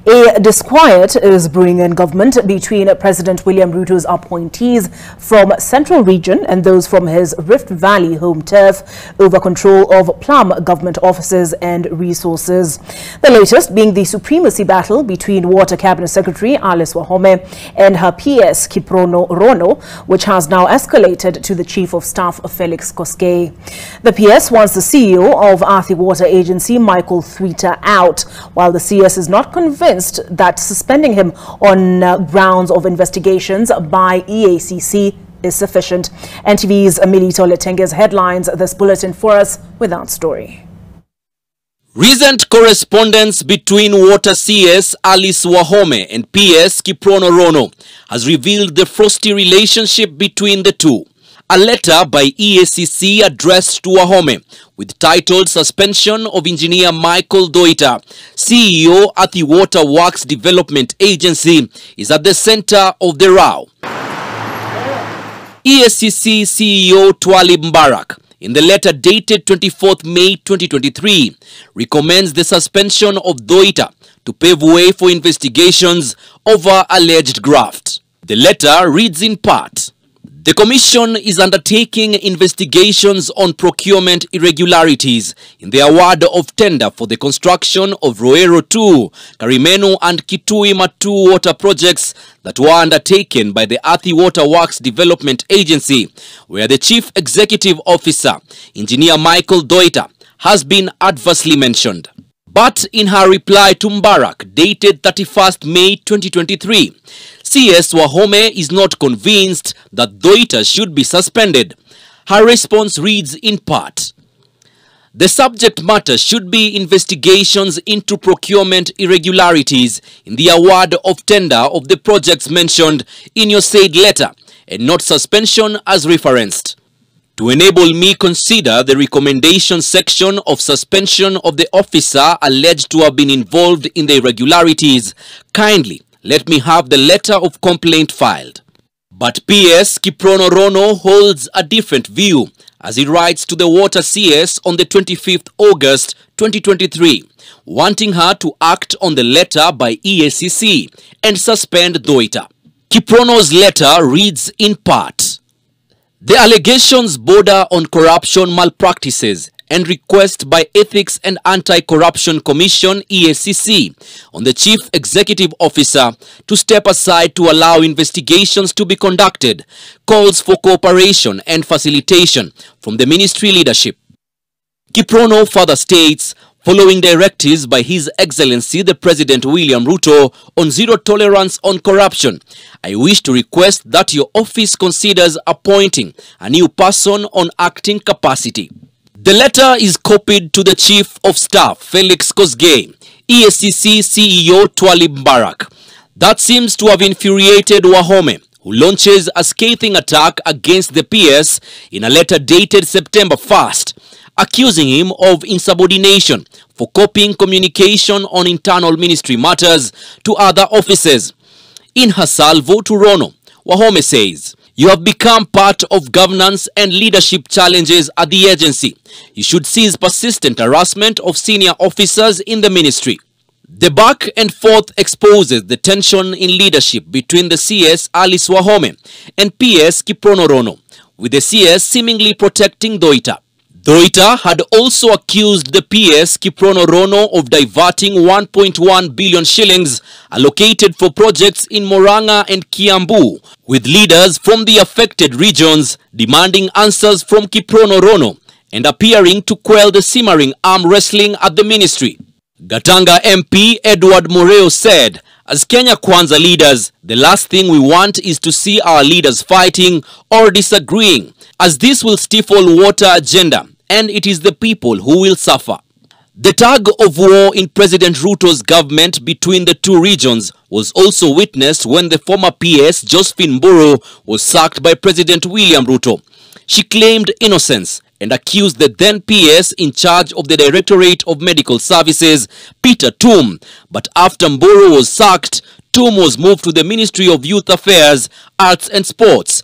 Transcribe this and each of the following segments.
A disquiet is brewing in government between President William Ruto's appointees from Central Region and those from his Rift Valley home turf over control of plum government offices and resources. The latest being the supremacy battle between Water Cabinet Secretary Alice Wahome and her PS Kiprono Rono, which has now escalated to the Chief of Staff Felix Koskei. The PS wants the CEO of Athi Water Agency, Michael Thwita, out, while the CS is not convinced that suspending him on grounds of investigations by EACC is sufficient. NTV's Milito Letenge's headlines this bulletin for us with that story. Recent correspondence between Water CS Alice Wahome and PS Kiprono Rono has revealed the frosty relationship between the two. A letter by EACC addressed to Wahome with titled Suspension of Engineer Michael Doita, CEO at the Water Works Development Agency, is at the center of the row. EACC CEO Twalib Mbarak, in the letter dated 24th May 2023, recommends the suspension of Doita to pave way for investigations over alleged graft. The letter reads in part, "The Commission is undertaking investigations on procurement irregularities in the award of tender for the construction of Roero 2, Karimenu and Kitui Matu water projects that were undertaken by the Athi Water Works Development Agency, where the Chief Executive Officer, Engineer Michael Doita, has been adversely mentioned." But in her reply to Mbarak, dated 31st May 2023, CS Wahome is not convinced that Doita should be suspended. Her response reads in part, "The subject matter should be investigations into procurement irregularities in the award of tender of the projects mentioned in your said letter, and not suspension as referenced. To enable me consider the recommendation section of suspension of the officer alleged to have been involved in the irregularities, kindly let me have the letter of complaint filed." But PS Kiprono Rono holds a different view, as he writes to the Water CS on the 25th August 2023, wanting her to act on the letter by EACC and suspend Doita. Kiprono's letter reads in part, "The allegations border on corruption malpractices and request by Ethics and Anti-Corruption Commission EACC on the Chief Executive Officer to step aside to allow investigations to be conducted, calls for cooperation and facilitation from the ministry leadership." Kiprono further states, following directives by His Excellency the President William Ruto on zero tolerance on corruption, I wish to request that your office considers appointing a new person on acting capacity. The letter is copied to the Chief of Staff Felix Koskei, EACC CEO Twalib Mbarak. That seems to have infuriated Wahome, who launches a scathing attack against the PS in a letter dated September 1st, accusing him of insubordination for copying communication on internal ministry matters to other offices. In her salvo to Rono, Wahome says, "You have become part of governance and leadership challenges at the agency. You should cease persistent harassment of senior officers in the ministry." The back and forth exposes the tension in leadership between the CS Alice Wahome and PS Kiprono Rono, with the CS seemingly protecting Doita. Doita had also accused the PS Kiprono Rono of diverting 1.1 billion shillings allocated for projects in Murang'a and Kiambu, with leaders from the affected regions demanding answers from Kiprono Rono and appearing to quell the simmering arm wrestling at the ministry. Gatanga MP Edward Moreo said, "As Kenya Kwanza leaders, the last thing we want is to see our leaders fighting or disagreeing, as this will stifle water agenda, and it is the people who will suffer." The tug of war in President Ruto's government between the two regions was also witnessed when the former PS Josephine Mburu was sacked by President William Ruto. She claimed innocence and accused the then PS in charge of the Directorate of Medical Services, Peter Tum. But after Mburu was sacked, Tum was moved to the Ministry of Youth Affairs, Arts and Sports.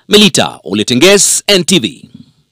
Milita Letenge's NTV.